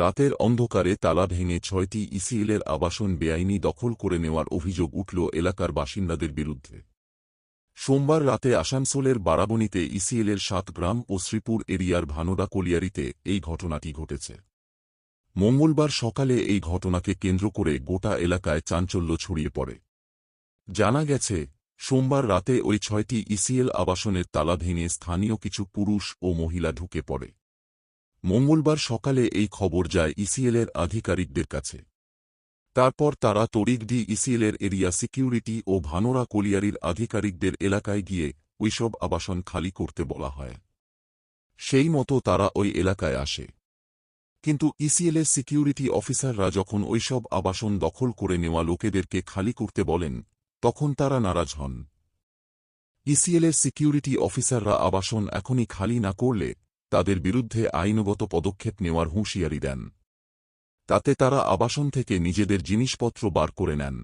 রাতের অন্ধকারে তালা ভেঙে ৬টি ইসিএলের আবাসন বেআইনি দখল করে নেওয়ার অভিযোগ উঠল এলাকার বাসিন্দাদের বিরুদ্ধে। সোমবার রাতে আসানসোলের বারাবণীতে ইসিএলের ৭ গ্রাম ও শ্রীপুর এরিয়ার ভানোদা কলিয়ারিতে এই ঘটনাটি ঘটেছে। মঙ্গলবার সকালে এই ঘটনাকে কেন্দ্র করে গোটা এলাকায় চাঞ্চল্য ছড়িয়ে পড়ে। জানা গেছে, সোমবার রাতে ওই ৬টি ইসিএল আবাসনের তালা ভেঙে স্থানীয় কিছু পুরুষ ও মহিলা ঢুকে পড়ে। মঙ্গলবার সকালে এই খবর যায় ইসিএলের আধিকারিকদের কাছে। তারপর তারা তড়িঘ দিয়ে ইসিএলের এরিয়া সিকিউরিটি ও ভানোরা কলিয়ারির আধিকারিকদের এলাকায় গিয়ে ওইসব আবাসন খালি করতে বলা হয়। সেই মতো তারা ওই এলাকায় আসে। কিন্তু ইসিএলের সিকিউরিটি অফিসাররা যখন ওইসব আবাসন দখল করে নেওয়া লোকেদেরকে খালি করতে বলেন, তখন তারা নারাজ হন। ইসিএলের সিকিউরিটি অফিসাররা আবাসন এখনই খালি না করলে তাদের বিরুদ্ধে আইনগত পদক্ষেপ নেওয়ার হুঁশিয়ারি দেন। তাতে তারা আবাসন থেকে নিজেদের জিনিসপত্র বার করে নেন।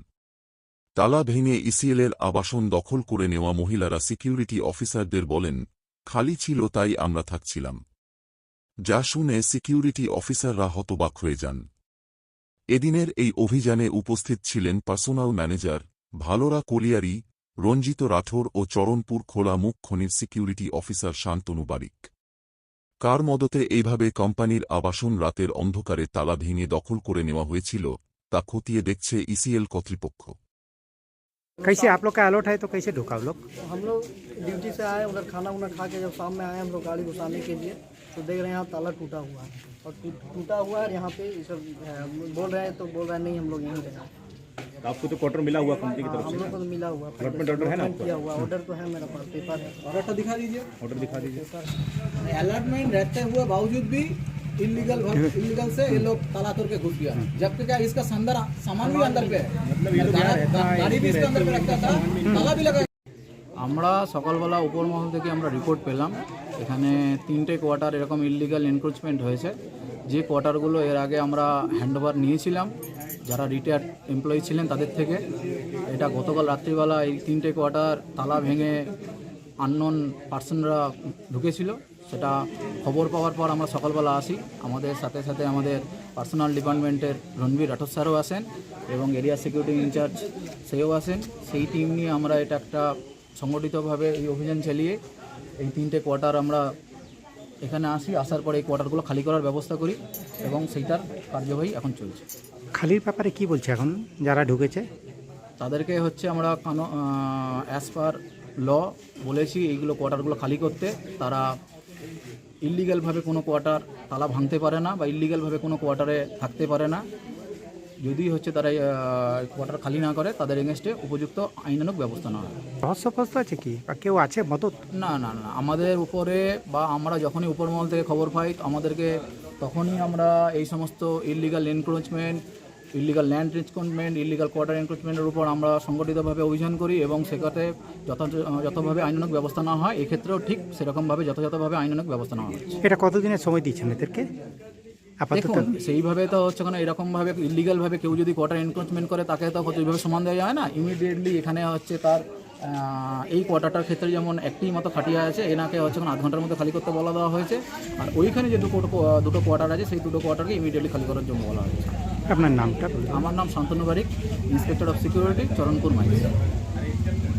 তালা ভেঙে ইসিএলের আবাসন দখল করে নেওয়া মহিলারা সিকিউরিটি অফিসারদের বলেন, খালি ছিল তাই আমরা থাকছিলাম। যা শুনে সিকিউরিটি অফিসাররা হতবাক হয়ে যান। এদিনের এই অভিযানে উপস্থিত ছিলেন পার্সোনাল ম্যানেজার, ভালোরা কলিয়ারি, রঞ্জিত রাঠোর ও চরণপুর খোলা মুখ খনির সিকিউরিটি অফিসার শান্তনু বারিক। কার মদতে এইভাবে কোম্পানির আবাসন রাতের অন্ধকারে তালা ভেঙে দখল করে নেওয়া হয়েছিল তা খতিয়ে দেখছে ইসিএল কর্তৃপক্ষ। कैसे आप लोग का अलर्ट है तो कैसे ढुका आप लोग? हम लोग ड्यूटी से आए, उधर खाना उना खा के जब शाम में आए हम लोग गाड़ी घुसाने के लिए, तो देख रहे हैं यहाँ ताला टूटा हुआ है और टूटा हुआ है। यहाँ पे ये सब बोल रहे हैं, तो बोल रहे हैं नहीं हम लोग यहीं रहे। आपको तो क्वार्टर मिला हुआ कंपनी की तरफ हम से? लोग को तो मिला हुआ अलॉटमेंट ऑर्डर है ना आपका? किया हुआ ऑर्डर तो है मेरे पास, पेपर है। ऑर्डर दिखा दीजिए, ऑर्डर दिखा दीजिए। अलॉटमेंट रहते हुए बावजूद भी इलीगल से ये लोग ताला तोड़ के घुस गया, जबकि क्या इसका सामान भी अंदर पे है, मतलब ये लोग यहाँ रहता है, गाड़ी भी इसके अंदर पे रखता था, ताला भी लगा। আমরা সকালবেলা উপরমহল থেকে আমরা রিপোর্ট পেলাম এখানে 3টে কোয়ার্টার এরকম ইললিগাল এনক্রোচমেন্ট হয়েছে। যে কোয়ার্টারগুলো এর আগে আমরা হ্যান্ডওভার নিয়েছিলাম যারা রিটায়ার্ড এমপ্লয়ি ছিলেন তাদের থেকে, এটা গতকাল রাত্রিবেলা এই 3টে কোয়ার্টার তালা ভেঙে আননোন পার্সনরা ঢুকেছিল। সেটা খবর পাওয়ার পর আমরা সকালবেলা আসি, আমাদের সাথে সাথে আমাদের পার্সোনাল ডিপার্টমেন্টের রণবীর রাঠোর স্যারও আসেন এবং এরিয়া সিকিউরিটি ইনচার্জ সেও আসেন। সেই টিম নিয়ে আমরা এটা একটা সংগঠিতভাবে এই অভিযান চালিয়ে এই 3টে কোয়ার্টার আমরা এখানে আসি, আসার পরে এই কোয়ার্টারগুলো খালি করার ব্যবস্থা করি এবং সেইটার কার্যবাহী এখন চলছে। খালির ব্যাপারে কি বলছে এখন যারা ঢুকেছে? তাদেরকে হচ্ছে আমরা অ্যাজ পার ল বলেছি এইগুলো কোয়ার্টারগুলো খালি করতে। তারা ইললিগালভাবে কোনো কোয়ার্টার তালা ভাঙতে পারে না বা ইললিগালভাবে কোনো কোয়ার্টারে থাকতে পারে না। যদি হচ্ছে তারা কোয়ার্টার খালি না করে তাদের এগেনস্টে উপযুক্ত আইনানুগ ব্যবস্থা নেওয়া হয়। রহস্যগ্রস্ত আছে কি বা কেউ আছে মদত? না না না, আমাদের উপরে বা আমরা যখনই উপরমহল থেকে খবর পাই আমাদেরকে তখনই আমরা এই সমস্ত illegal encroachment, illegal land encroachment, illegal quarter এনক্রোচমেন্টের উপর আমরা সংগঠিতভাবে অভিযান করি এবং সেটাতে যথাযথভাবে আইনানুগ ব্যবস্থা নেওয়া হয়। এক্ষেত্রেও ঠিক সেরকমভাবে যথাযথভাবে আইনানুগ ব্যবস্থা নেওয়া হচ্ছে। এটা কতদিনের সময় দিচ্ছেন এদেরকে? দেখুন সেইভাবে তো হচ্ছে কারণ এরকমভাবে ইললিগালভাবে কেউ যদি কোয়ার্টার এনক্রোচমেন্ট করে তাকে তো ওইভাবে সমান দেওয়া যায় না। ইমিডিয়েটলি এখানে হচ্ছে তার এই কোয়ার্টারটার ক্ষেত্রে যেমন একটি মতো খাটিয়া আছে, এনাকে হচ্ছে 8 ঘন্টার মধ্যে খালি করতে বলা দেওয়া হয়েছে। আর ওইখানে যে দুটো কোয়ার্টার আছে সেই দুটো কোয়ার্টারকে ইমিডিয়েটলি খালি করার জন্য বলা হয়েছে। আপনার নামটা? আমার নাম Shantanu Barik, inspector of security, Charanpur mines.